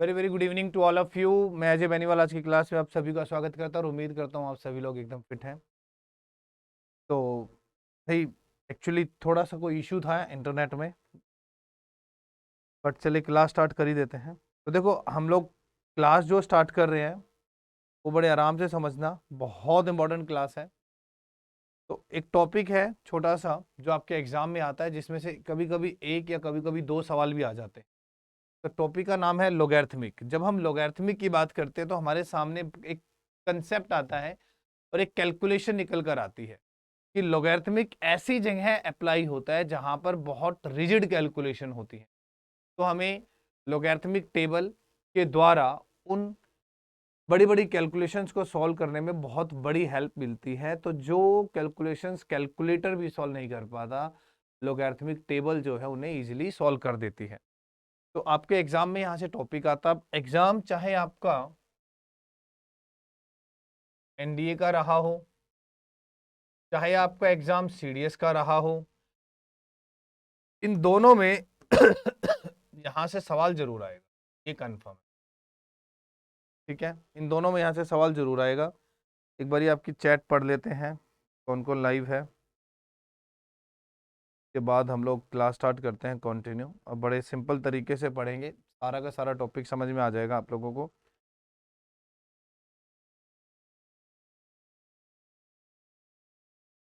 Very very good evening to all of you. मैं अजय बेनीवाल आज की क्लास में आप सभी का स्वागत करता हूँ और उम्मीद करता हूँ आप सभी लोग एकदम फिट हैं। तो भाई एक्चुअली थोड़ा सा कोई इशू था इंटरनेट में, बट चलिए क्लास स्टार्ट कर ही देते हैं। तो देखो हम लोग क्लास जो स्टार्ट कर रहे हैं वो बड़े आराम से समझना, बहुत इंपॉर्टेंट क्लास है। तो एक टॉपिक है छोटा सा जो आपके एग्जाम में आता है, जिसमें से कभी कभी एक या कभी कभी दो सवाल भी आ जाते हैं। तो टॉपिक का नाम है लोगैरिथमिक। जब हम लोगैरिथमिक की बात करते हैं तो हमारे सामने एक कंसेप्ट आता है और एक कैलकुलेशन निकल कर आती है कि लोगैरिथमिक ऐसी जगह अप्लाई होता है जहां पर बहुत रिजिड कैलकुलेशन होती है। तो हमें लोगैरिथमिक टेबल के द्वारा उन बड़ी बड़ी कैलकुलेशंस को सॉल्व करने में बहुत बड़ी हेल्प मिलती है। तो जो कैलकुलेशंस कैलकुलेटर भी सॉल्व नहीं कर पाता, लोगैरिथमिक टेबल जो है उन्हें इजीली सॉल्व कर देती है। तो आपके एग्जाम में यहां से टॉपिक आता, एग्जाम चाहे आपका एनडीए का रहा हो, चाहे आपका एग्जाम सीडीएस का रहा हो, इन दोनों में यहां से सवाल जरूर आएगा, ये कंफर्म है। ठीक है, इन दोनों में यहां से सवाल जरूर आएगा। एक बार आपकी चैट पढ़ लेते हैं कौन कौन लाइव है, के बाद हम लोग क्लास स्टार्ट करते हैं कंटिन्यू। और बड़े सिंपल तरीके से पढ़ेंगे, सारा का सारा टॉपिक समझ में आ जाएगा आप लोगों को।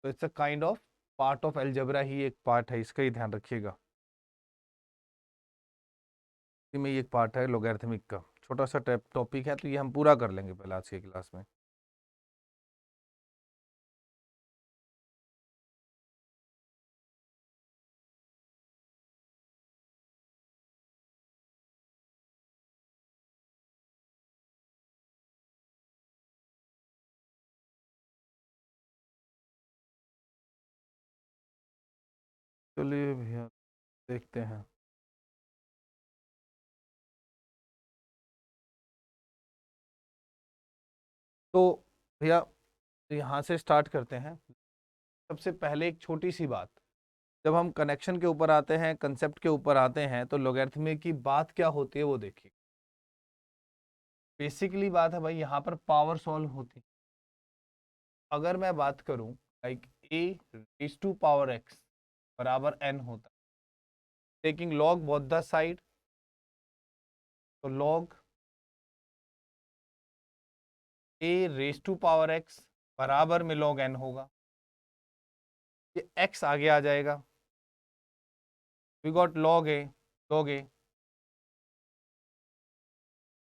तो it's a kind of part of algebra ही एक पार्ट है, इसका ही ध्यान रखिएगा। में ये एक पार्ट है लोगैरिथमिक का, छोटा सा टॉपिक है, तो ये हम पूरा कर लेंगे पहले आज की क्लास में। चलिए भैया देखते हैं। तो भैया यहाँ से स्टार्ट करते हैं। सबसे पहले एक छोटी सी बात, जब हम कनेक्शन के ऊपर आते हैं, कंसेप्ट के ऊपर आते हैं, तो लोगैरिथमिक की बात क्या होती है वो देखिए। बेसिकली बात है भाई, यहाँ पर पावर सॉल्व होती है। अगर मैं बात करूं like a raise to power x बराबर एन होता है, taking log both the side, तो log a raise to power x बराबर में लॉग एन होगा। ये एक्स आगे आ जाएगा, we got log A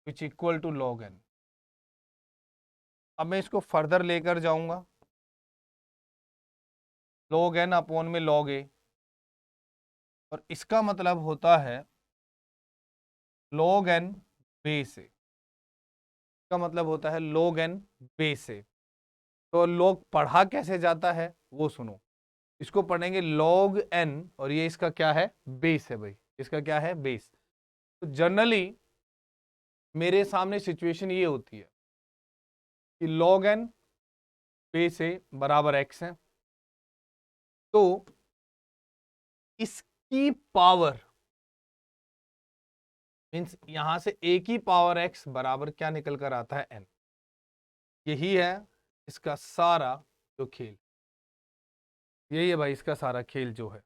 which equal to log N. अब मैं इसको फर्दर लेकर जाऊंगा, लॉग एन अपॉन में लॉग ए, और इसका मतलब होता है log n बेस ए। इसका मतलब होता है log n बेस ए। तो log पढ़ा कैसे जाता है वो सुनो। इसको पढ़ेंगे log n, और ये इसका क्या है, बेस है भाई, इसका क्या है, बेस। तो जनरली मेरे सामने सिचुएशन ये होती है कि log n बेस ए बराबर x है, तो इसकी पावर मीन्स यहां से a की पावर x बराबर क्या निकल कर आता है, n। यही है इसका सारा जो खेल, यही है भाई इसका सारा खेल जो है।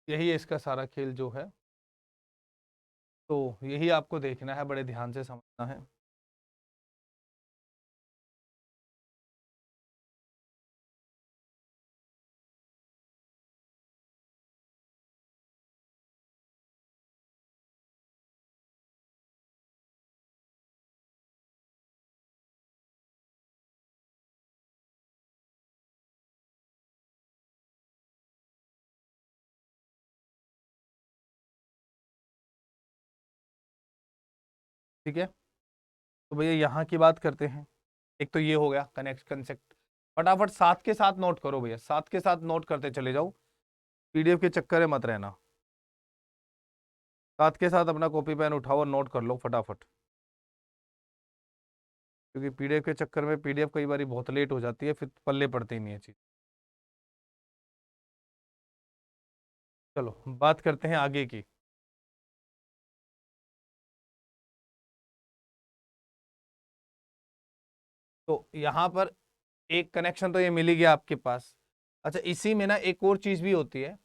यही है इसका सारा खेल जो है। तो यही आपको देखना है, बड़े ध्यान से समझना है। ठीक है, तो भैया यहाँ की बात करते हैं। एक तो ये हो गया कनेक्ट कंसेप्ट, फटाफट साथ के साथ नोट करो भैया, साथ के साथ नोट करते चले जाओ, पीडीएफ के चक्कर में मत रहना। साथ के साथ अपना कॉपी पेन उठाओ और नोट कर लो फटाफट, क्योंकि पीडीएफ के चक्कर में पीडीएफ कई बार बहुत लेट हो जाती है, फिर पल्ले पड़ते ही नहीं है चीज। चलो बात करते हैं आगे की। तो यहाँ पर एक कनेक्शन तो ये मिल ही गया आपके पास। अच्छा, इसी में ना एक और चीज भी होती है।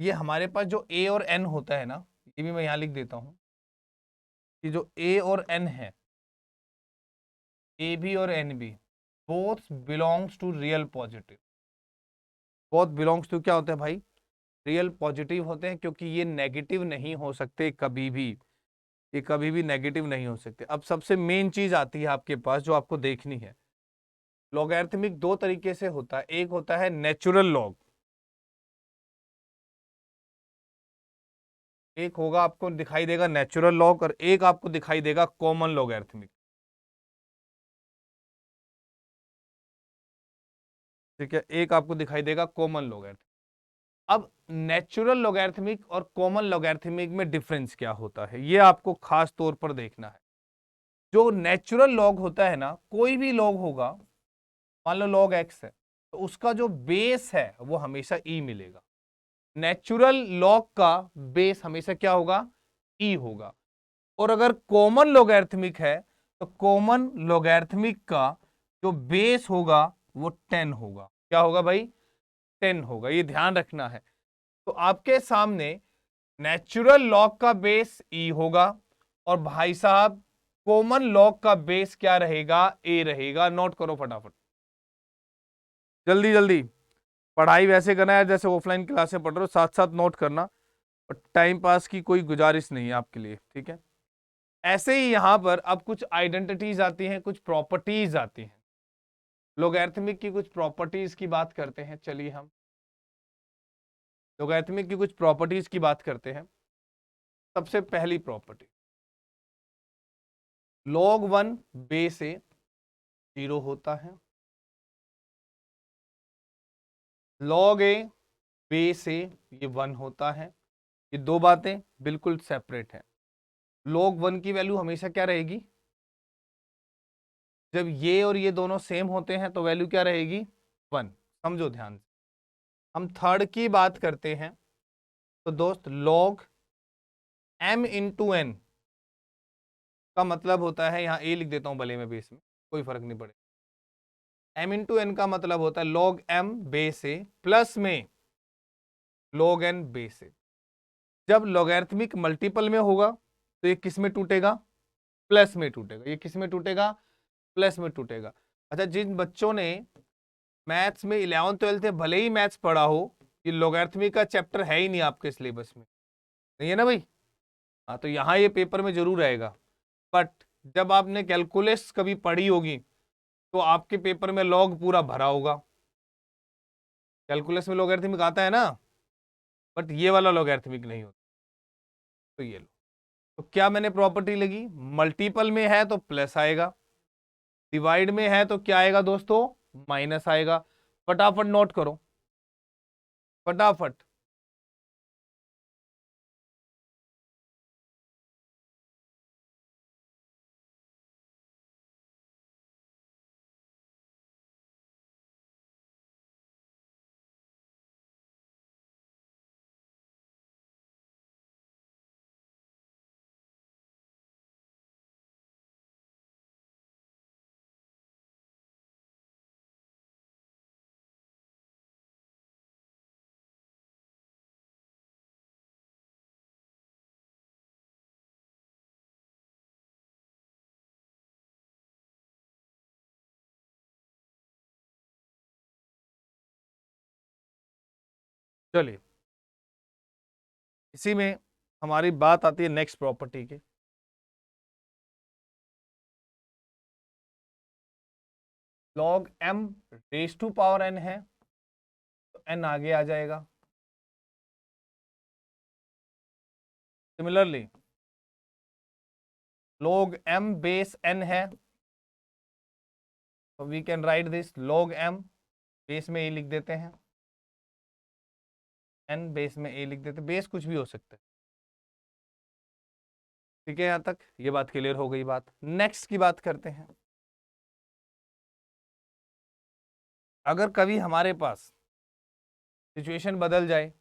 ये हमारे पास जो ए और एन होता है ना, ये भी मैं यहाँ लिख देता हूँ कि जो ए और एन है, ए बी और N B, both belongs to real positive. Both belongs to क्या होते हैं भाई? रियल पॉजिटिव होते हैं, क्योंकि ये नेगेटिव नहीं हो सकते कभी भी। ये कभी भी नेगेटिव नहीं हो सकते। अब सबसे मेन चीज आती है आपके पास जो आपको देखनी है। लॉगरिथमिक दो तरीके से होता है, एक होता है नेचुरल लॉग, एक होगा आपको दिखाई देगा नेचुरल लॉग, और एक आपको दिखाई देगा कॉमन लॉगरिथमिक। ठीक है, एक आपको दिखाई देगा कॉमन लॉगरिथमिक। अब नेचुरल लॉगरिथमिक और कॉमन लॉगरिथमिक में डिफरेंस क्या होता है, ये आपको खास तौर पर देखना है। जो नेचुरल लॉग होता है ना, कोई भी लॉग होगा, मान लो लॉग एक्स है, तो उसका जो बेस है वो हमेशा ई मिलेगा। नेचुरल लॉग का बेस हमेशा क्या होगा? ई होगा। और अगर कॉमन लॉगरिथमिक है, तो कॉमन लॉगरिथमिक का जो बेस होगा वो 10 होगा। क्या होगा भाई? 10 होगा। ये ध्यान रखना है। तो आपके सामने नेचुरल लॉग का बेस ई होगा, और भाई साहब कॉमन लॉग का बेस क्या रहेगा? ए रहेगा। नोट करो फटाफट, जल्दी जल्दी। पढ़ाई वैसे करना है जैसे ऑफलाइन क्लासें पढ़ रहे हो, साथ साथ नोट करना, और टाइम पास की कोई गुजारिश नहीं है आपके लिए, ठीक है? ऐसे ही यहां पर अब कुछ आइडेंटिटीज आती हैं, कुछ प्रॉपर्टीज आती हैं। लोगैरिथमिक की कुछ प्रॉपर्टीज की बात करते हैं। चलिए हम लोगैरिथमिक की कुछ प्रॉपर्टीज की बात करते हैं। सबसे पहली प्रॉपर्टी, log 1 बेस ए 0 होता है, log ए बेस ए ये 1 होता है। ये दो बातें बिल्कुल सेपरेट है। log 1 की वैल्यू हमेशा क्या रहेगी? जब ये और ये दोनों सेम होते हैं तो वैल्यू क्या रहेगी? 1। समझो ध्यान से। हम थर्ड की बात करते हैं, तो दोस्त log m इंटू एन का मतलब होता है, यहां ए लिख देता हूं भले में बेस में, कोई फर्क नहीं पड़ेगा। m इंटू एन का मतलब होता है log m बेस ए प्लस में log n बेस ए। जब लॉगरिथमिक मल्टीपल में होगा तो ये किस में टूटेगा? प्लस में टूटेगा। ये किस में टूटेगा? प्लस में टूटेगा। अच्छा, जिन बच्चों ने मैथ्स में 11th 12th में भले ही मैथ्स पढ़ा हो, ये लॉगरिथमिक का चैप्टर है ही नहीं आपके सिलेबस में, नहीं है ना भाई? हाँ, तो यहाँ ये पेपर में जरूर आएगा। बट जब आपने कैलकुलस कभी पढ़ी होगी तो आपके पेपर में लॉग पूरा भरा होगा। कैलकुलस में लॉगरिथमिक आता है ना, बट ये वाला लॉगरिथमिक नहीं होता। तो ये लो, तो क्या मैंने प्रॉपर्टी लगी? मल्टीपल में है तो प्लस आएगा, डिवाइड में है तो क्या आएगा दोस्तों? माइनस आएगा। फटाफट नोट करो, फटाफट। चलिए, इसी में हमारी बात आती है नेक्स्ट प्रॉपर्टी की। Log m raise to power n है, तो n आगे आ जाएगा। Similarly log m base n है, तो we can write this log m base में a लिख देते हैं, n बेस में a लिख देते हैं। बेस कुछ भी हो सकता है। ठीक है, यहां तक ये बात क्लियर हो गई। बात नेक्स्ट की बात करते हैं। अगर कभी हमारे पास सिचुएशन बदल जाए,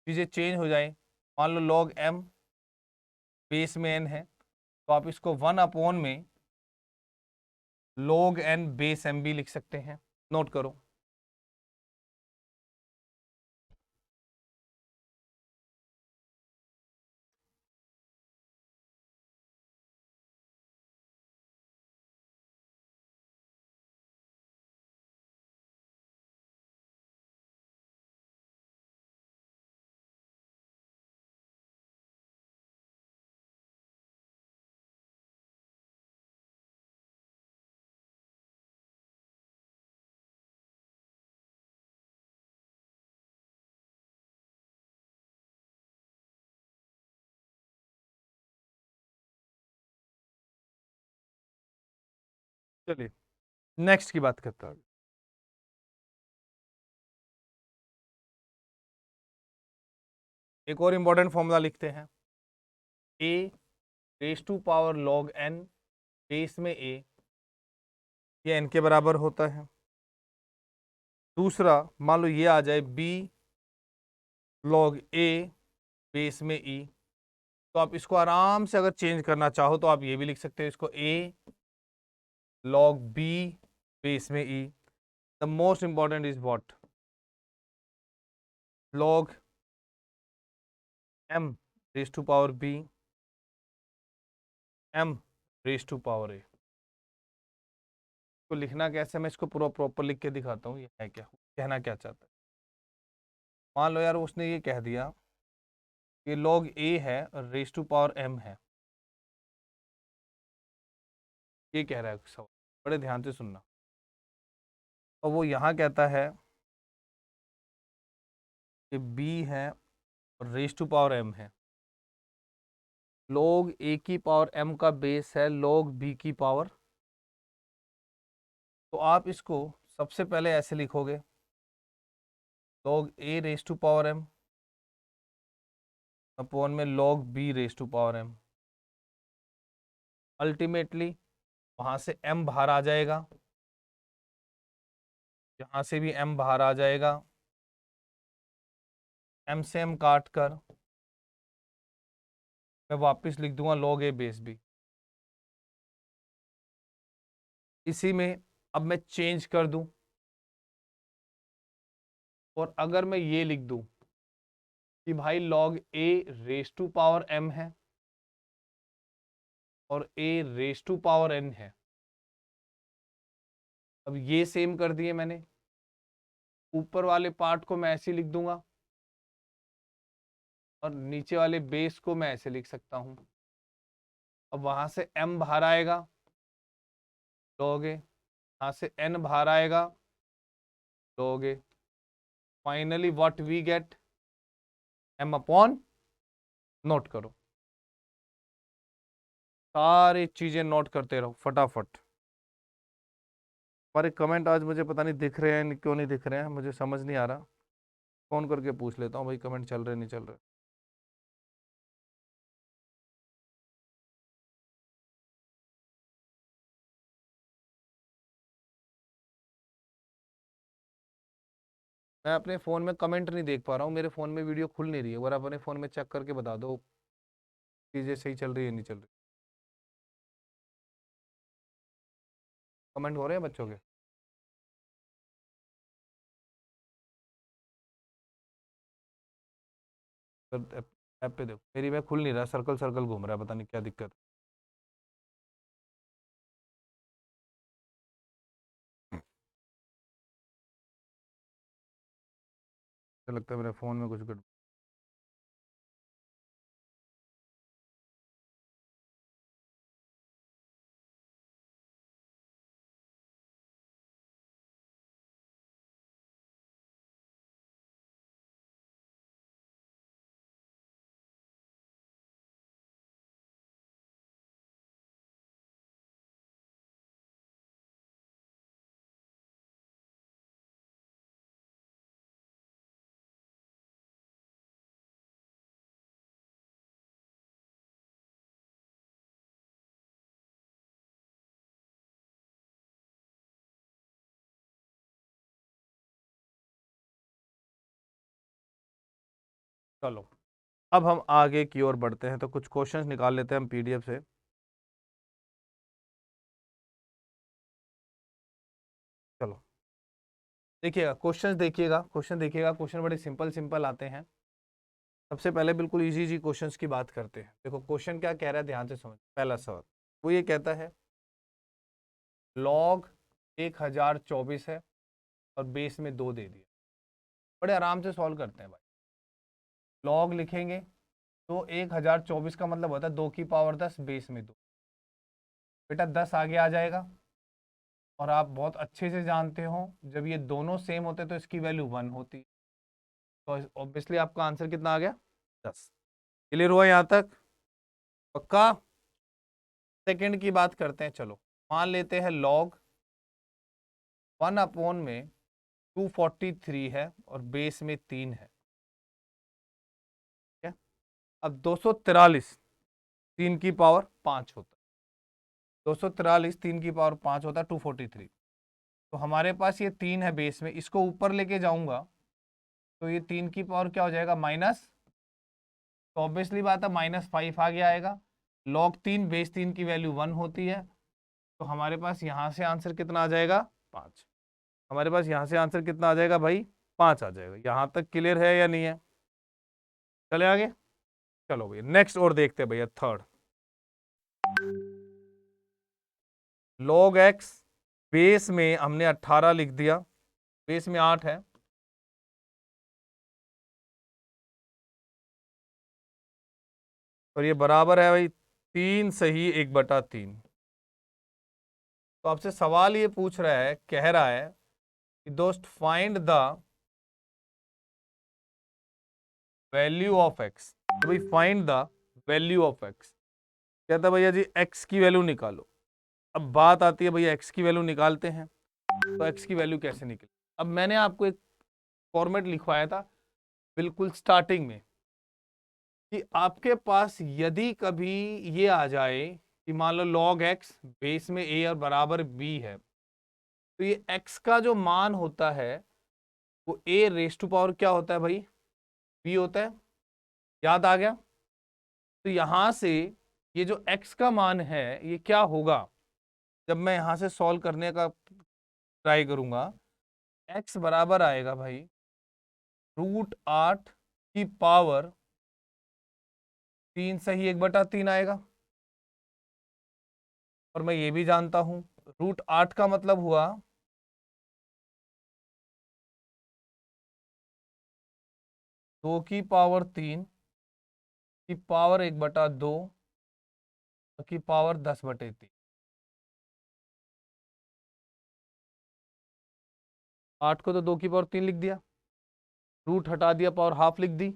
चीज़ें चेंज हो जाए, मान लो लॉग एम बेस में एन है, तो आप इसको 1 में log n बेस एम भी लिख सकते हैं। नोट करो। चलिए नेक्स्ट की बात करता हूँ। एक और इंपॉर्टेंट फॉर्मूला लिखते हैं, a raise to power log n base में a, ये n के बराबर होता है। दूसरा मान लो ये आ जाए b log a बेस में e, तो आप इसको आराम से अगर चेंज करना चाहो तो आप ये भी लिख सकते हो, इसको a log b बेस में e। The most important is what, log m raise to power b m raise to power a। तो लिखना कैसे, मैं इसको पूरा प्रॉपर लिख के दिखाता हूँ ये है क्या, कहना क्या चाहता है। मान लो यार उसने ये कह दिया कि log a है और रेस टू पावर m है, ये कह रहा है सवाल, बड़े ध्यान से सुनना। और वो यहाँ कहता है कि b है और रेस टू पावर m है, log a की पावर m का बेस है log b की पावर। तो आप इसको सबसे पहले ऐसे लिखोगे, log a raise to power m upon में log b raise to power m। Ultimately वहाँ से m बाहर आ जाएगा, यहाँ से भी m बाहर आ जाएगा, m से m काट कर मैं वापस लिख दूंगा log a बेस b। इसी में अब मैं चेंज कर दूं, और अगर मैं ये लिख दूं कि भाई log a raise to power m है और a raise to power n है, अब ये सेम कर दिए मैंने, ऊपर वाले पार्ट को मैं ऐसे लिख दूंगा और नीचे वाले बेस को मैं ऐसे लिख सकता हूं। अब वहां से m बाहर आएगा log a, यहां से n बाहर आएगा log a, finally what we get m upon, note करो, सारी चीजें नोट करते रहो फटाफट। हमारे कमेंट आज मुझे पता नहीं दिख रहे हैं क्यों नहीं दिख रहे हैं, मुझे समझ नहीं आ रहा। फोन करके पूछ लेता हूँ भाई कमेंट चल रहे नहीं चल रहे। मैं अपने फ़ोन में कमेंट नहीं देख पा रहा हूँ, मेरे फ़ोन में वीडियो खुल नहीं रही है, अगर अपने फ़ोन में चेक करके बता दो चीज़ें सही चल रही है नहीं चल रही। कमेंट हो रहे हैं बच्चों के? ऐप ऐप पे देखो, मेरी में खुल नहीं रहा, सर्कल सर्कल घूम रहा है, पता नहीं क्या दिक्कत है। मुझे लगता है मेरे फ़ोन में कुछ गड़बड़ चलो अब हम आगे की ओर बढ़ते हैं, तो कुछ क्वेश्चंस निकाल लेते हैं हम पीडीएफ से। चलो देखिएगा क्वेश्चंस, देखिएगा क्वेश्चन, देखिएगा क्वेश्चन बड़े सिंपल सिंपल आते हैं। सबसे पहले बिल्कुल इजी इजी क्वेश्चंस की बात करते हैं। देखो क्वेश्चन क्या कह रहा है, ध्यान से समझ। पहला सवाल वो ये कहता है लॉग 1024 है और बेस में 2 दे दिया। बड़े आराम से सॉल्व करते हैं भाई। लॉग लिखेंगे तो 1024 का मतलब होता है 2 की पावर 10 बेस में 2। बेटा 10 आगे आ जाएगा, और आप बहुत अच्छे से जानते हो जब ये दोनों सेम होते तो इसकी वैल्यू 1 होती। तो ऑब्वियसली आपका आंसर कितना आ गया, 10। क्लियर हुआ यहाँ तक, पक्का। सेकंड की बात करते हैं। चलो मान लेते हैं लॉग 1 में 243 है और बेस में 3 है। क्या, अब 243 3 की पावर 5 होता है। 243 3 की पावर 5 होता है 243। तो हमारे पास ये 3 है बेस में, इसको ऊपर लेके जाऊंगा तो ये 3 की पावर क्या हो जाएगा, माइनस। तो ऑब्वियसली बात है -5 आगे आएगा। लॉग 3 बेस 3 की वैल्यू 1 होती है। तो हमारे पास यहाँ से आंसर कितना आ जाएगा, 5। हमारे पास यहाँ से आंसर कितना आ जाएगा भाई, 5 आ जाएगा। यहाँ तक क्लियर है या नहीं है, चले आगे। चलो भैया नेक्स्ट और देखते हैं भैया थर्ड। लॉग एक्स बेस में हमने 18 लिख दिया, बेस में 8 है। और ये बराबर है भाई 3 सही 1/3। तो आपसे सवाल ये पूछ रहा है, कह रहा है कि दोस्त find the value of x. तो भाई find the value of x, कहता है भैया जी एक्स की वैल्यू निकालो। अब बात आती है भैया एक्स की वैल्यू निकालते हैं, तो एक्स की वैल्यू कैसे निकले। अब मैंने आपको एक फॉर्मेट लिखवाया था बिल्कुल स्टार्टिंग में, कि आपके पास यदि कभी ये आ जाए कि मान लो लॉग एक्स बेस में ए और बराबर बी है, तो ये एक्स का जो मान होता है वो ए रेस टू पावर क्या होता है भाई, बी होता है। याद आ गया। तो यहां से ये जो एक्स का मान है ये क्या होगा, जब मैं यहां से सॉल्व करने का ट्राई करूंगा, एक्स बराबर आएगा भाई √8 की पावर 3 सही 1/3 आएगा। और मैं ये भी जानता हूं √8 का मतलब हुआ 2 की पावर 3 की पावर 1/2 की पावर 10/3। 8 को तो 2 की पावर 3 लिख दिया, रूट हटा दिया, पावर हाफ लिख दी।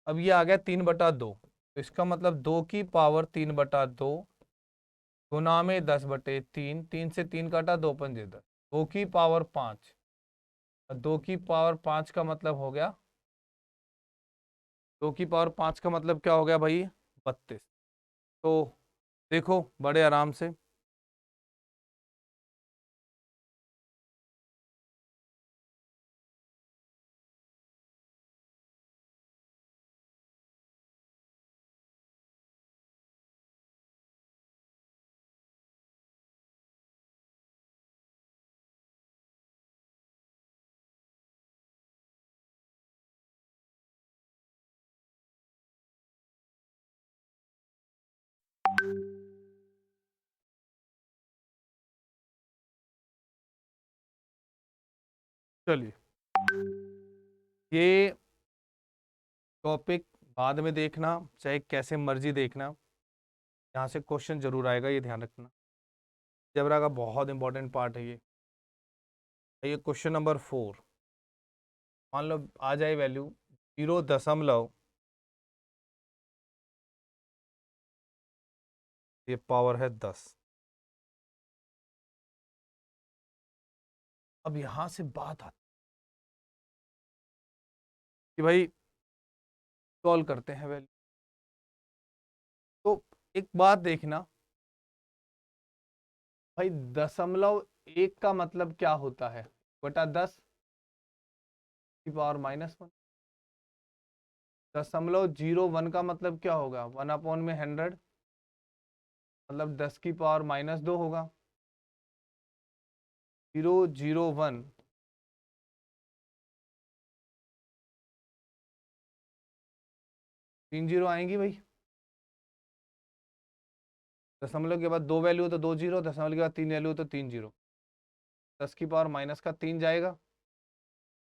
अब ये आ गया 3/2। तो इसका मतलब 2 की पावर 3/2 गुना में 10/3। 3 से 3 काटा, 2 पंजे 10। 2 की पावर 5, 2 की पावर 5 का मतलब हो गया, 2 की पावर 5 का मतलब क्या हो गया भाई, 32। तो देखो बड़े आराम से, चलिए ये टॉपिक बाद में देखना, चाहे कैसे मर्जी देखना, यहाँ से क्वेश्चन जरूर आएगा, ये ध्यान रखना। जबरा का बहुत इंपॉर्टेंट पार्ट है ये क्वेश्चन नंबर 4। मान लो आ जाए वैल्यू 0., ये पावर है 10। अब यहां से बात आती कि भाई सॉल्व करते हैं वैल्यू। तो एक बात देखना भाई, 0.1 का मतलब क्या होता है, बटा 10 की पावर -1। 0.01 का मतलब क्या होगा? 1/100, मतलब 10 की पावर -2 होगा। 0.01 3 जीरो आएंगी भाई। दशमलव के बाद 2 वैल्यू हो तो 2 जीरो, दशमलव के बाद 3 वैल्यू हो तो 3 जीरो। 10 की पावर -3 जाएगा।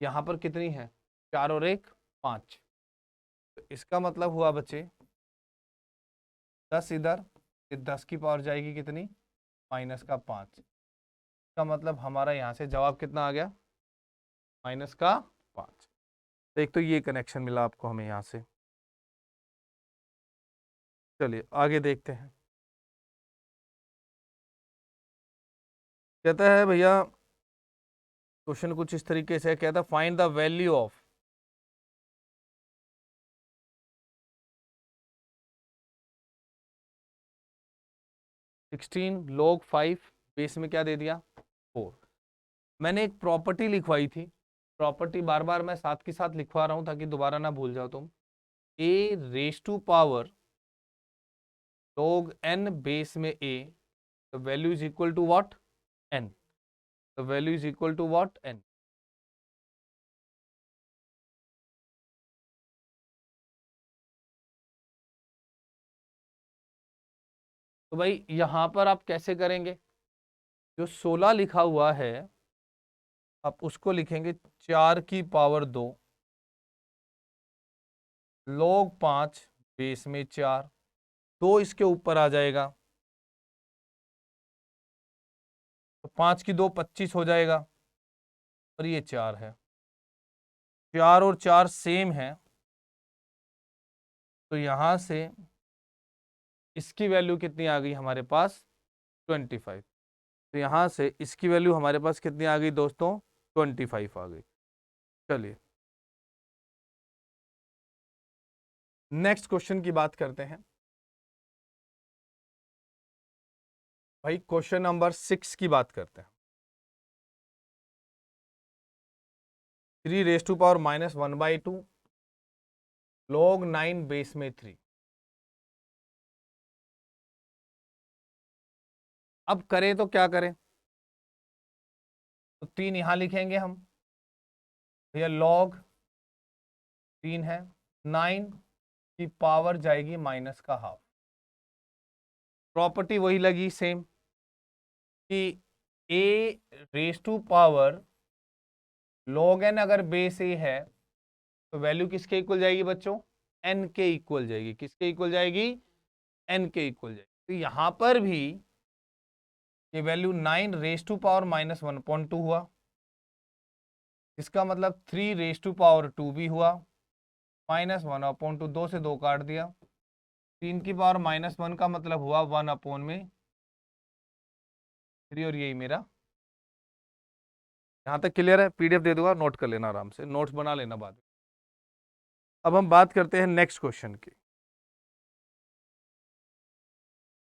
यहाँ पर कितनी है? 4 और 1 5। तो इसका मतलब हुआ बच्चे 10 इधर, 10 की पावर जाएगी कितनी? -5। इसका मतलब हमारा यहाँ से जवाब कितना आ गया? -5। तो एक तो ये कनेक्शन मिला आपको हमें यहाँ से। चलिए आगे देखते हैं। कहता है भैया, क्वेश्चन कुछ इस तरीके से कहता है, find the value of 16 log 5 base में क्या दे दिया? 4। मैंने एक प्रॉपर्टी लिखवाई थी, प्रॉपर्टी बार बार मैं साथ के साथ लिखवा रहा हूं ताकि दोबारा ना भूल जाओ तुम। a raise to power log n base में a, the value is equal to what? n. The value is equal to what? n. तो भाई यहां पर आप कैसे करेंगे? जो 16 लिखा हुआ है आप उसको लिखेंगे 4 की पावर 2 log 5 बेस में 4, 2 इसके ऊपर आ जाएगा तो 5 की 2 25 हो जाएगा, और ये 4 है। 4 और 4 सेम है, तो यहां से इसकी वैल्यू कितनी आ गई हमारे पास? 25। तो यहां से इसकी वैल्यू हमारे पास कितनी आ गई दोस्तों? 25 आ गई। चलिए नेक्स्ट क्वेश्चन की बात करते हैं। भाई क्वेश्चन नंबर 6 की बात करते हैं। 3 raise to power -1/2 log 9 base में 3। अब करें तो क्या करें? तो 3 यहां लिखेंगे हम, भैया log 3 है, 9 की पावर जाएगी माइनस का हाफ। प्रॉपर्टी वही लगी सेम कि a raise to power log n अगर बेस a है तो वैल्यू किसके इक्वल जाएगी बच्चों? n के इक्वल जाएगी। किसके इक्वल जाएगी? n के इक्वल जाएगी। तो यहां पर भी ये वैल्यू 9 रेज टू पावर -1.2 हुआ, इसका मतलब 3 रेज टू पावर 2 भी हुआ, -1/2, 2 से 2 काट दिया, 3 की पावर -1 का मतलब हुआ 1/3, और यही मेरा। यहाँ तक क्लियर है? पीडीएफ दे दूंगा, नोट कर लेना, आराम से नोट्स बना लेना बाद में। अब हम बात करते हैं नेक्स्ट क्वेश्चन की।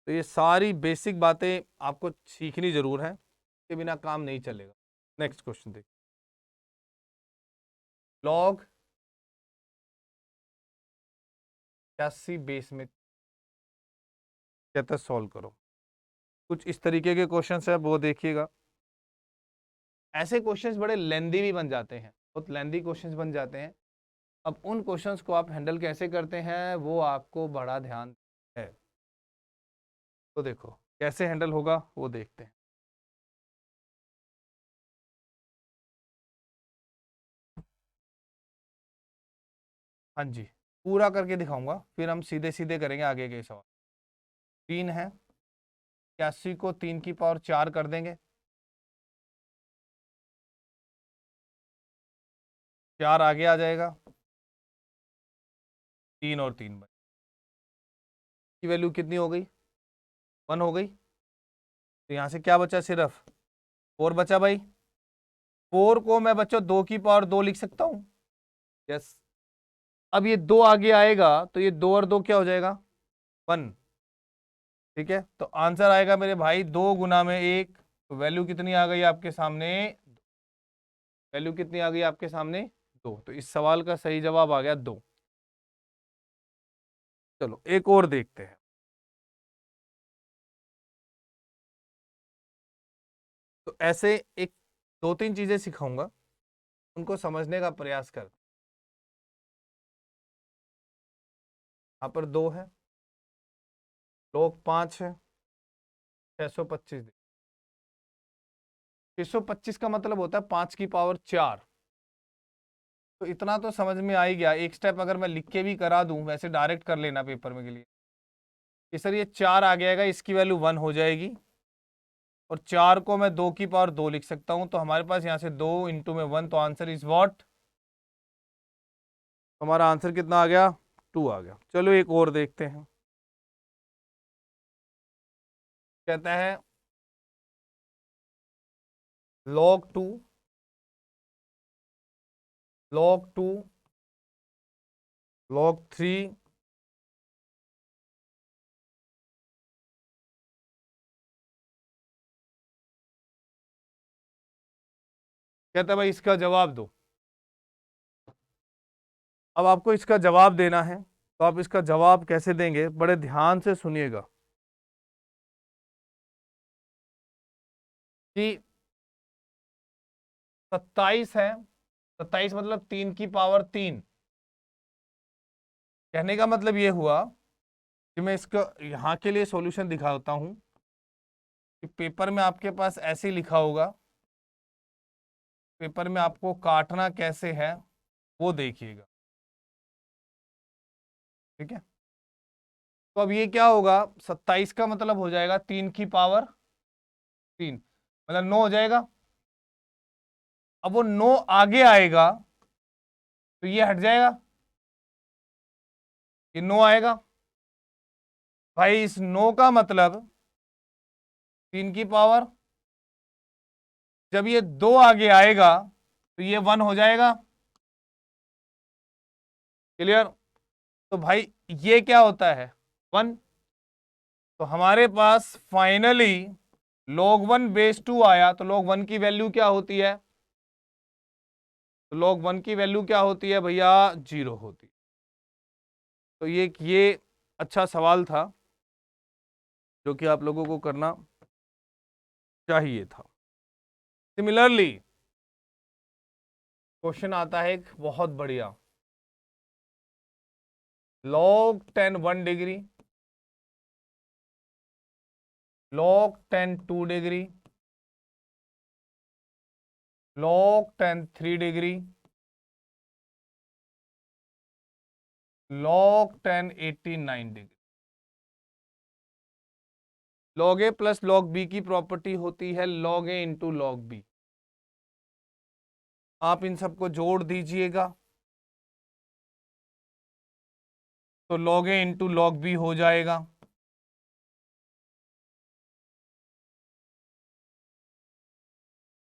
तो ये सारी बेसिक बातें आपको सीखनी जरूर है, के बिना काम नहीं चलेगा। नेक्स्ट क्वेश्चन देखिए। log 81 बेस में कहता है सॉल्व करो। कुछ इस तरीके के क्वेश्चंस है, वो देखिएगा। ऐसे क्वेश्चंस बड़े लेंदी भी बन जाते हैं, बहुत लेंदी क्वेश्चंस बन जाते हैं। अब उन क्वेश्चंस को आप हैंडल कैसे करते हैं वो आपको बड़ा ध्यान है। तो देखो कैसे हैंडल होगा वो देखते हैं। हाँ जी, पूरा करके दिखाऊंगा, फिर हम सीधे सीधे करेंगे आगे के सवाल। 3 है, 81 को 3 की पावर 4 कर देंगे, 4 आगे आ जाएगा, 3 और 3 की वैल्यू कितनी हो गई? 1 हो गई। तो यहाँ से क्या बचा? सिर्फ 4 बचा भाई। 4 को मैं बच्चों 2 की पावर 2 लिख सकता हूँ। यस। अब ये 2 आगे आएगा तो ये 2 और 2 क्या हो जाएगा? 1। ठीक है, तो आंसर आएगा मेरे भाई 2 गुना में 1। तो वैल्यू कितनी आ गई आपके सामने? वैल्यू कितनी आ गई आपके सामने? 2। तो इस सवाल का सही जवाब आ गया 2। चलो एक और देखते हैं। तो ऐसे एक दो तीन चीजें सिखाऊंगा, उनको समझने का प्रयास कर। यहाँ पर 2 है, log 5 है, 625। 625 का मतलब होता है 5 की पावर 4। तो इतना तो समझ में आ ही गया। एक स्टेप अगर मैं लिख के भी करा दूं, वैसे डायरेक्ट कर लेना पेपर में के लिए, कि सर ये 4 आ जाएगा, इसकी वैल्यू 1 हो जाएगी, और 4 को मैं 2 की पावर 2 लिख सकता हूं। तो हमारे पास यहाँ से 2 इंटू में 1, तो आंसर इज व्हाट, हमारा आंसर कितना आ गया, 2 आ गया। चलो एक और देखते हैं। कहता है log 2, log 2, log 3, कहता है भाई इसका जवाब दो। अब आपको इसका जवाब देना है, तो आप इसका जवाब कैसे देंगे, बड़े ध्यान से सुनिएगा। कि 27 है, 27 मतलब 3 की पावर 3। कहने का मतलब ये हुआ कि मैं इसका यहाँ के लिए सॉल्यूशन दिखाता हूँ, कि पेपर में आपके पास ऐसे लिखा होगा, पेपर में आपको काटना कैसे है वो देखिएगा, ठीक है। तो अब ये क्या होगा, 27 का मतलब हो जाएगा 3 की पावर 3, मतलब 9 हो जाएगा। अब वो 9 आगे आएगा तो ये हट जाएगा, ये 9 आएगा। भाई इस 9 का मतलब 3 की पावर, जब ये 2 आगे आएगा तो ये 1 हो जाएगा। क्लियर। तो भाई ये क्या होता है, 1। तो हमारे पास फाइनली log 1 बेस 2 आया, तो log 1 की वैल्यू क्या होती है, तो log 1 की वैल्यू क्या होती है भैया, 0 होती है। तो ये अच्छा सवाल था जो कि आप लोगों को करना चाहिए था। सिमिलरली क्वेश्चन आता है एक बहुत बढ़िया, log 10 1 degree, log 10 2 degree, log 10 3 degree, log 10 89 degree. log a plus log b की प्रॉपर्टी होती है log a into log b। आप इन सबको जोड़ दीजिएगा तो log a into log b हो जाएगा।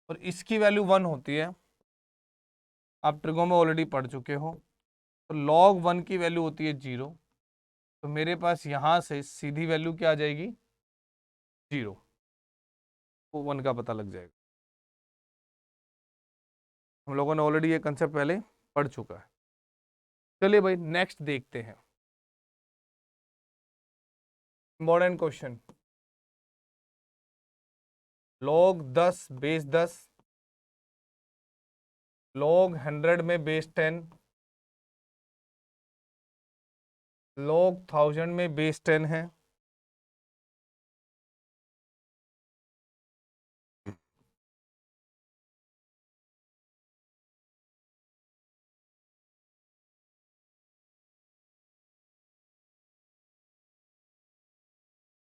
और इसकी वैल्यू 1 होती है, आप ट्रिगो में ऑलरेडी पढ़ चुके हो। तो log 1 की वैल्यू होती है 0। तो मेरे पास यहां से सीधी वैल्यू क्या आ जाएगी, 0। वो 1 का पता लग जाएगा। हम लोगों ने ऑलरेडी ये कंसेप्ट पहले पढ़ चुका है। चलिए भाई नेक्स्ट देखते हैं, modern question. log 10 base 10, log 100 में बेस 10, log 1000 में बेस 10 है,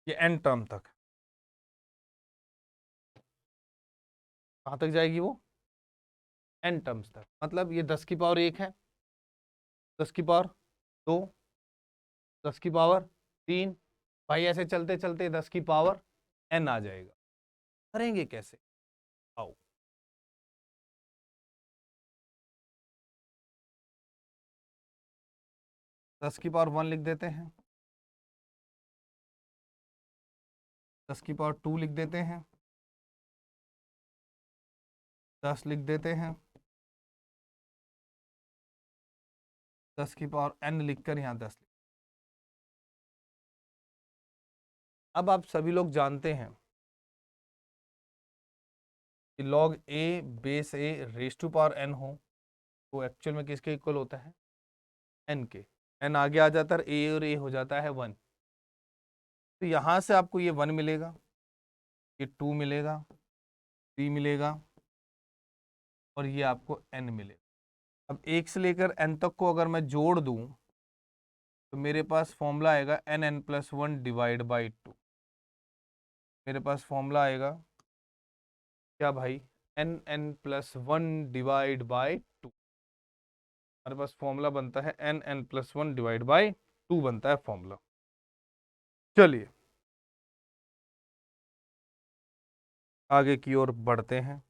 ये n टर्म तक। कहां तक जाएगी वो, n टर्म्स तक। मतलब ये 10 की पावर 1 है, 10 की पावर 2, 10 की पावर 3। भाई ऐसे चलते चलते 10 की पावर n आ जाएगा। करेंगे कैसे, आओ। 10 की पावर 1 लिख देते हैं, 10 की पावर 2 लिख देते हैं, 10 लिख देते हैं, 10 की पावर n लिखकर यहाँ 10 लिख। अब आप सभी लोग जानते हैं कि log A base A raise to power N हो तो एक्चुअल में किसके इक्वल होता है, एन के। एन आगे आ जाता है ए और ए हो जाता है 1। तो यहां से आपको ये 1 मिलेगा, ये 2 मिलेगा, 3 मिलेगा और ये आपको एन मिलेगा। अब 1 से लेकर एन तक को अगर मैं जोड़ दूं तो मेरे पास फॉर्मूला आएगा N N plus 1 divide by 2। मेरे पास फॉर्मूला आएगा क्या भाई, N N plus 1 divide by 2। हमारे पास फॉर्मूला बनता है N N plus 1 divide by 2 बनता है फॉर्मूला। चलिए आगे की ओर बढ़ते हैं।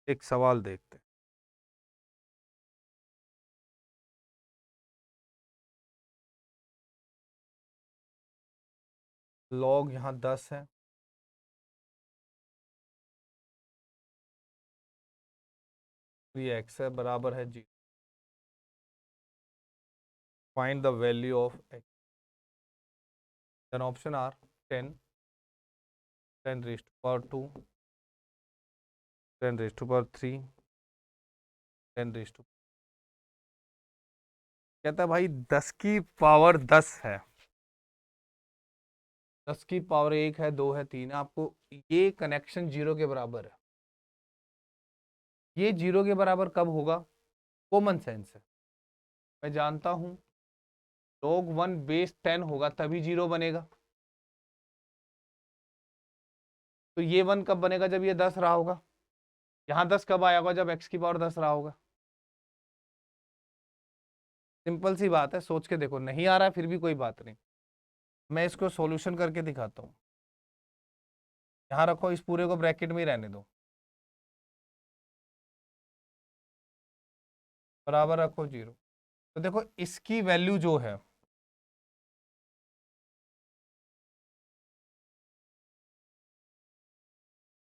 एक सवाल देखते हैं। लॉग यहाँ 10 है, ये एक्स है बराबर है जी। Find the value of x. Then option are 10, 10 raise to power 2, 10 raise to power 3, 10 raise to. कहता है भाई 10 की पावर 10 है, 10 की पावर 1 है, 2 है, 3 है। आपको ये कनेक्शन 0 के बराबर है। ये 0 के बराबर कब होगा, कॉमन सेंस है। मैं जानता हूं log 1 बेस 10 होगा तभी 0 बनेगा। तो ये 1 कब बनेगा, जब ये 10 रहा होगा। यहां 10 कब आया होगा, जब x की पावर 10 रहा होगा। सिंपल सी बात है, सोच के देखो। नहीं आ रहा है फिर भी कोई बात नहीं, मैं इसको सॉल्यूशन करके दिखाता हूं। यहां रखो, इस पूरे को ब्रैकेट में ही रहने दो, बराबर रखो 0। तो देखो इसकी वैल्यू जो है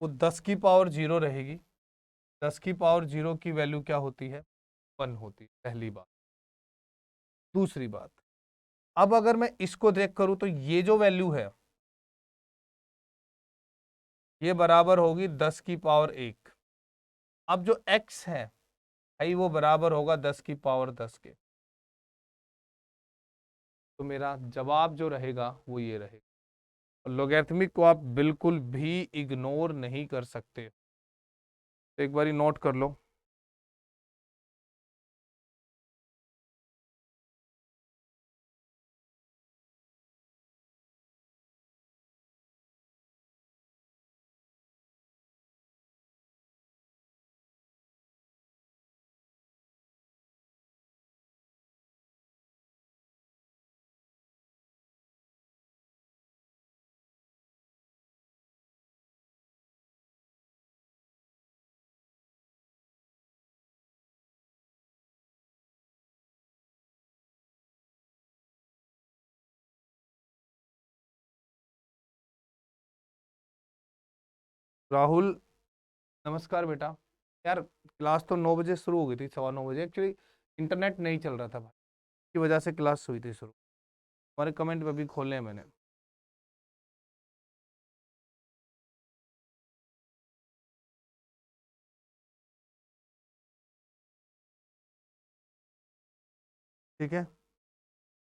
वो 10 की पावर 0 रहेगी। 10 की पावर 0 की वैल्यू क्या होती है, 1 होती है, पहली बात। दूसरी बात, अब अगर मैं इसको देख करूं तो ये जो वैल्यू है ये बराबर होगी 10 की पावर 1। अब जो x है भाई वो बराबर होगा 10 की पावर 10 के। तो मेरा जवाब जो रहेगा वो ये रहेगा। लोगैरिथमिक को आप बिल्कुल भी इग्नोर नहीं कर सकते, तो एक बारी नोट कर लो। राहुल नमस्कार बेटा। यार क्लास तो 9 बजे शुरू हो गई थी, 9:15 एक्चुअली इंटरनेट नहीं चल रहा था भाई, की वजह से क्लास हुई थी शुरू। हमारे कमेंट पे भी खोले हैं मैंने। ठीक है,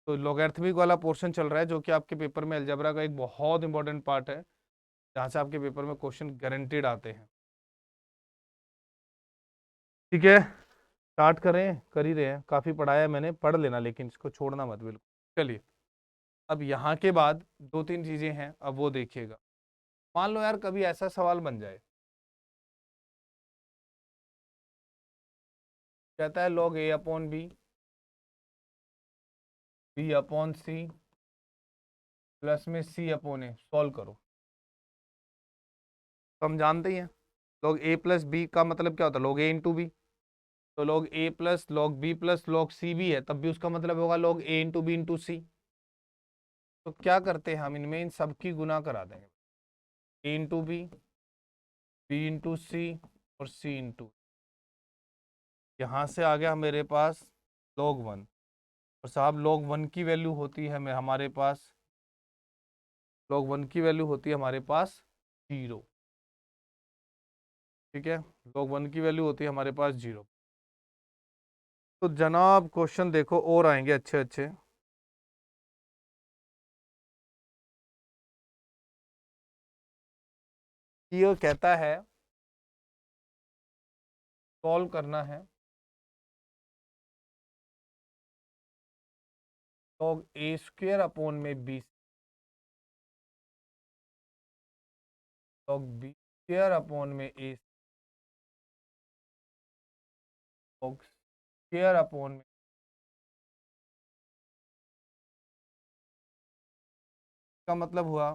तो लॉगरिथमिक वाला पोर्शन चल रहा है जो कि आपके पेपर में अलजेब्रा का एक बहुत इंपॉर्टेंट पार्ट है, जहाँ से आपके पेपर में क्वेश्चन गारंटीड आते हैं। ठीक है, स्टार्ट करें, कर ही रहे हैं, काफ़ी पढ़ाया है मैंने, पढ़ लेना लेकिन इसको छोड़ना मत बिल्कुल। चलिए, अब यहाँ के बाद 2-3 चीज़ें हैं, अब वो देखिएगा। मान लो यार कभी ऐसा सवाल बन जाए, कहता है log a upon B, B upon C plus में सी अपॉन ए, सॉल्व करो। तो हम जानते ही हैं log a प्लस बी का मतलब क्या होता है, log a इंटू बी। तो log a plus log b plus log c भी है, तब भी उसका मतलब होगा log a into b into c. तो क्या करते हैं हम, इनमें इन सब की गुना करा देंगे, a into b, b into c और सी इंटू। यहाँ से आ गया मेरे पास log 1। और साहब log 1 की वैल्यू होती है मैं हमारे पास, log 1 की वैल्यू होती है हमारे पास 0। ठीक है, log 1 की वैल्यू होती है हमारे पास 0। तो जनाब क्वेश्चन देखो और आएंगे अच्छे अच्छे। ये कहता है सॉल्व करना है log a स्क्वेयर अपॉन में b, log b square upon में a, log स्क्वेयर अपॉन में, का मतलब हुआ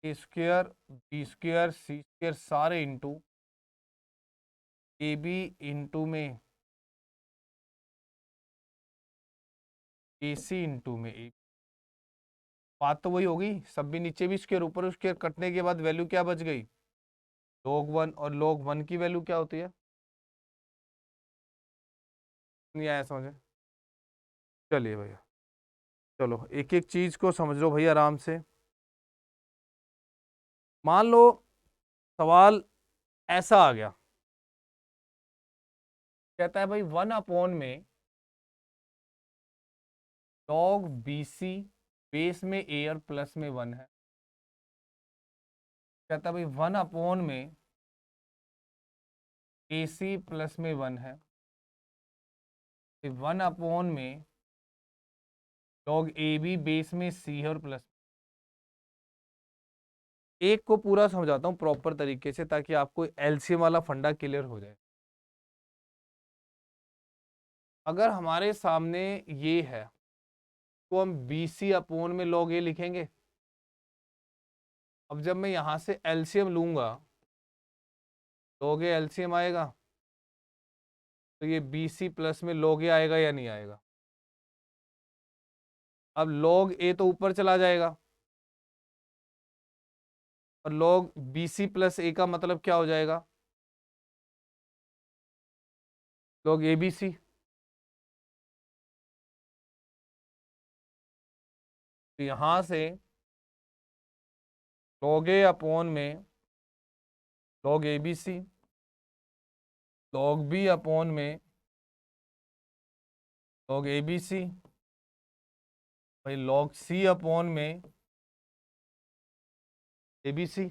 a square b square c square सारे इंटू ए बी इंटू में ए सी इंटू में ए। बात तो वही होगी, सब भी नीचे भी स्क्वेयर ऊपर भी स्क्वेयर, कटने के बाद वैल्यू क्या बच गई log 1, और log 1 की वैल्यू क्या होती है, नहीं आया समझे। चलिए भैया, चलो एक एक चीज को समझ लो भैया आराम से। मान लो सवाल ऐसा आ गया, कहता है भाई 1 अपॉन में log बी सी, बेस में ए और प्लस में 1 है। कहता है भाई 1 अपॉन में ए सी प्लस में 1 है, 1 अपॉन में log ए बी बेस में सी है और प्लस। एक को पूरा समझाता हूँ प्रॉपर तरीके से ताकि आपको एलसीएम वाला फंडा क्लियर हो जाए। अगर हमारे सामने ये है तो हम बी सी अपॉन में log ए लिखेंगे। अब जब मैं यहां से एलसीएम लूंगा, log ए एलसीएम आएगा, तो ये बी सी प्लस में log ए आएगा या नहीं आएगा। अब log ए तो ऊपर चला जाएगा, और log बी सी प्लस ए का मतलब क्या हो जाएगा, log ए बी सी। तो यहां से log ए अपॉन में log A B C, log B upon में log ए बी सी, भाई log सी अपॉन में ए बी सी।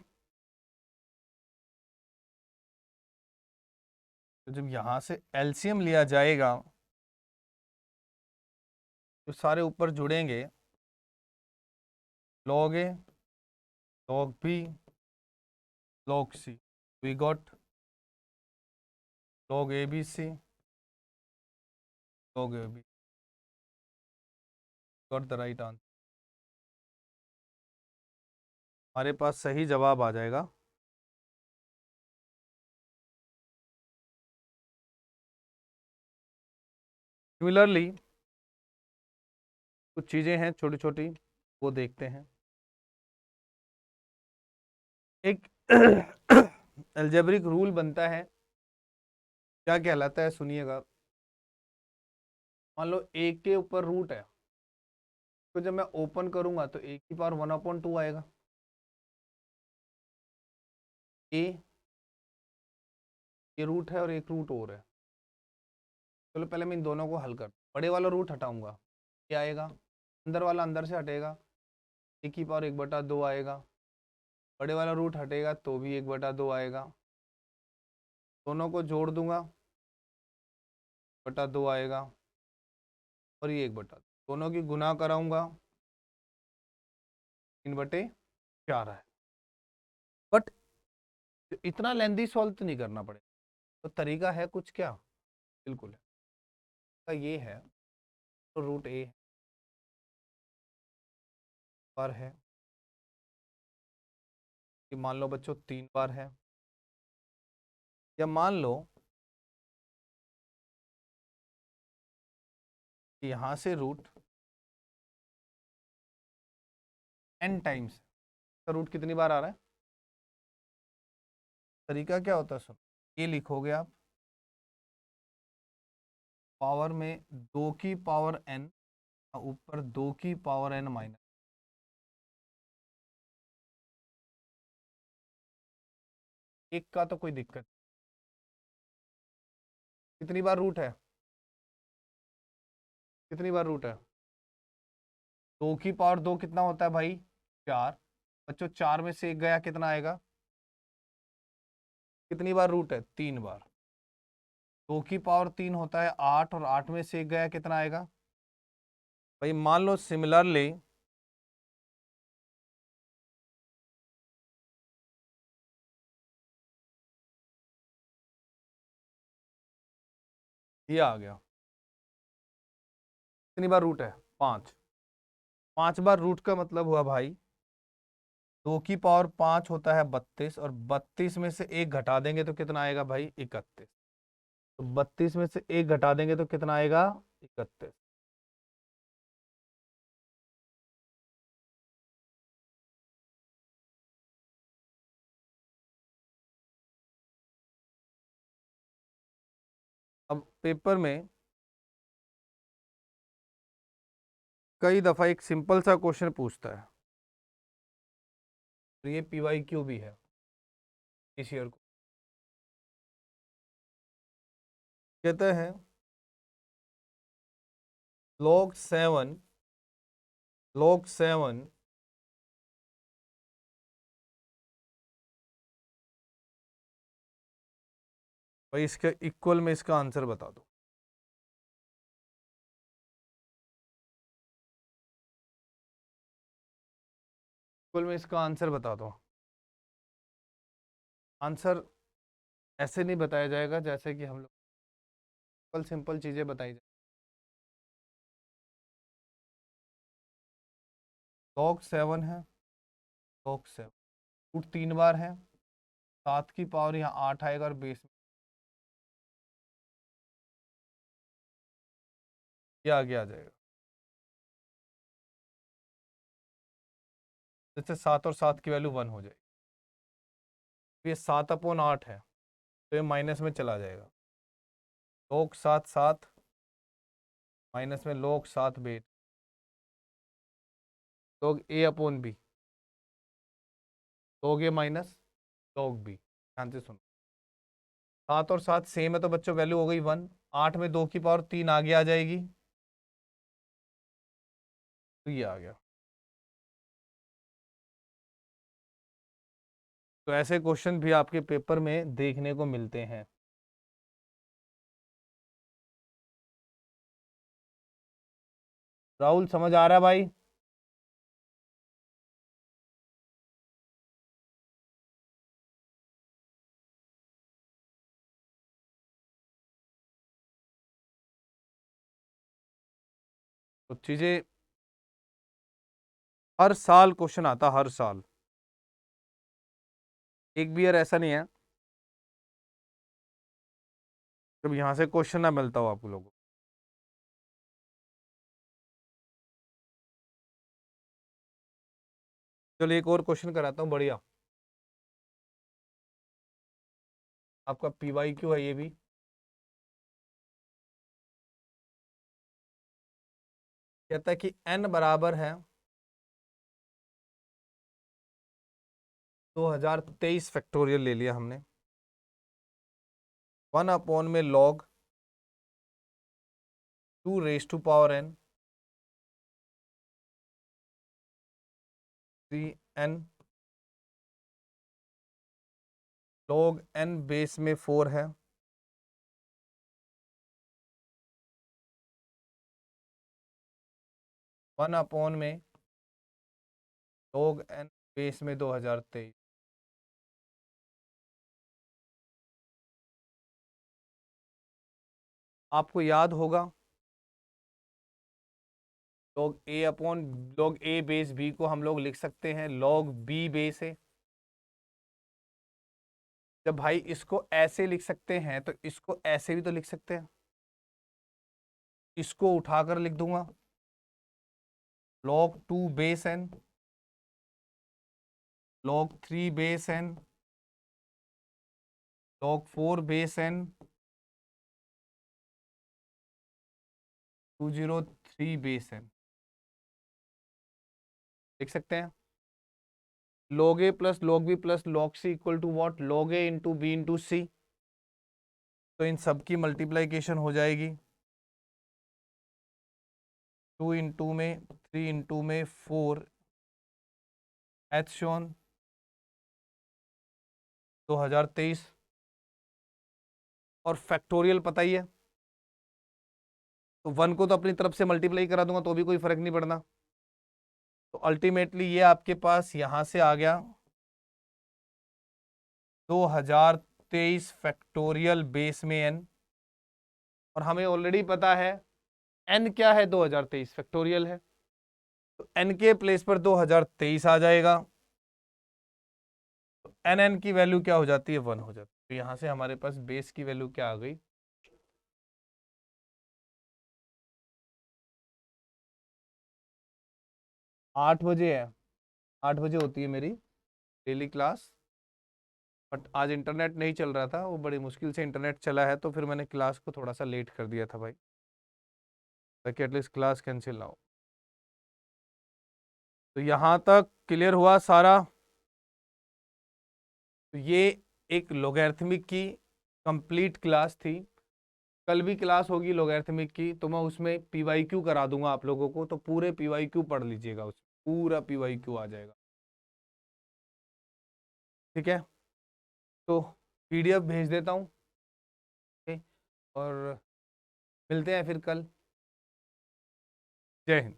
तो जब यहां से एलसीएम लिया जाएगा तो सारे ऊपर जुड़ेंगे, log A, log B, log C, we got log A B C, log A B, got the right answer. हमारे पास सही जवाब आ जाएगा। सिमिलरली कुछ चीजें हैं छोटी छोटी, वो देखते हैं। एक अलजेब्रिक रूल बनता है, क्या कहलाता है सुनिएगा। मान लो ए के ऊपर रूट है, तो जब मैं ओपन करूंगा तो ए की पावर 1/2 आएगा। ए ये रूट है और एक रूट और है। चलो पहले मैं इन दोनों को हल कर, बड़े वाला रूट हटाऊंगा, क्या आएगा, अंदर वाला अंदर से हटेगा, ए की पावर 1/2 आएगा। बड़े वाला रूट हटेगा तो भी 1/2 आएगा। दोनों को जोड़ दूंगा, 1/2 आएगा, और ये 1/2। दोनों की गुना कराऊंगा, 3/4 है। बट इतना लेंदी सॉल्व तो नहीं करना पड़ेगा, तो तरीका है कुछ क्या, बिल्कुल है। तो ये है, तो रूट ए पर है, कि मान लो बच्चों 3 बार है, या मान लो कि यहां से रूट n टाइम्स, का रूट कितनी बार आ रहा है। तरीका क्या होता है, सुन, ये लिखोगे आप, पावर में 2 की पावर n, ऊपर 2 की पावर n माइनस, एक का तो कोई दिक्कत। कितनी बार रूट है, कितनी बार रूट है? 2 की पावर 2 कितना होता है भाई? 4। बच्चों 4 में से एक गया, कितना आएगा? कितनी बार रूट है? 3 बार। 2 की पावर 3 होता है 8, और 8 में से एक गया, कितना आएगा भाई? मान लो सिमिलरली ये आ गया, कितनी बार रूट है? 5। 5 बार रूट का मतलब हुआ भाई 2 की पावर 5 होता है 32, और 32 में से एक घटा देंगे तो कितना आएगा भाई? 31। तो 32 में से एक घटा देंगे तो कितना आएगा? 31। अब पेपर में कई दफा एक सिंपल सा क्वेश्चन पूछता है, तो ये PYQ भी है इस ईयर को। कहते हैं log 7 भाई इसके इक्वल में इसका आंसर बता दो। इक्वल में इसका आंसर बता दो। आंसर ऐसे नहीं बताया जाएगा जैसे कि हम लोग सिंपल सिंपल चीजें बताई जाए। log 7 है, log 7 रूट 3 बार है, 7 की पावर यहाँ 8 आएगा, और बेस में ये आगे आ जाएगा। जैसे 7 और 7 की वैल्यू 1 हो जाएगी, ये 7/8 है, तो ये माइनस में चला जाएगा। log 7 माइनस में log 7 log A/B, log A minus log B। ध्यान से सुनो, 7 और 7 सेम है, तो बच्चों वैल्यू हो गई 1। 8 में 2 की पावर 3 आगे आ जाएगी, तो ये आ गया। तो ऐसे क्वेश्चन भी आपके पेपर में देखने को मिलते हैं। राहुल समझ आ रहा है भाई? तो चीजें हर साल क्वेश्चन आता, हर साल, एक भी ईयर ऐसा नहीं है जब यहाँ से क्वेश्चन ना मिलता हो आप लोगों को। चलो एक और क्वेश्चन कराता हूँ, बढ़िया। आपका PYQ है ये भी। कहता है कि n बराबर है 2023 फैक्टोरियल ले लिया हमने, 1 में log 2 raised to power n 3n log n base में 4 है, 1 में log n बेस में 2023। आपको याद होगा log A बेस B को हम लोग लिख सकते हैं log B बेस है। जब भाई इसको ऐसे लिख सकते हैं तो इसको ऐसे भी तो लिख सकते हैं। इसको उठाकर लिख दूंगा log 2 base n, log 3 base n, log 4 base n, 203 base है, देख सकते हैं। log a plus log b plus log c equal to what, log a into b into c. तो इन सब की मल्टीप्लाइकेशन हो जाएगी, 2 इंटू में 3 इंटू में 4 एच शोन 2023, और फैक्टोरियल पता ही है, तो 1 को तो अपनी तरफ से मल्टीप्लाई करा दूंगा तो भी कोई फर्क नहीं पड़ना। तो अल्टीमेटली ये आपके पास यहां से आ गया 2023 फैक्टोरियल बेस में n, और हमें ऑलरेडी पता है n क्या है, 2023 फैक्टोरियल है, तो n के प्लेस पर 2023 आ जाएगा, तो n की वैल्यू क्या हो जाती है, 1 हो जाती है। तो यहां से हमारे पास बेस की वैल्यू क्या आ गई, 8 बजे है, 8 बजे होती है मेरी डेली क्लास, बट आज इंटरनेट नहीं चल रहा था, वो बड़ी मुश्किल से इंटरनेट चला है, तो फिर मैंने क्लास को थोड़ा सा लेट कर दिया था भाई, ताकि एटलीस्ट क्लास कैंसिल ना हो। तो यहाँ तक क्लियर हुआ सारा। तो ये एक लोगैरिथमिक की कंप्लीट क्लास थी। कल भी क्लास होगी लोगैरिथमिक की, तो मैं उसमें पीवाईक्यू करा दूंगा आप लोगों को, तो पूरे पीवाईक्यू पढ़ लीजिएगा, उस पूरा पीवाईक्यू आ जाएगा, ठीक है। तो पीडीएफ भेज देता हूँ, और मिलते हैं फिर कल। जय हिंद।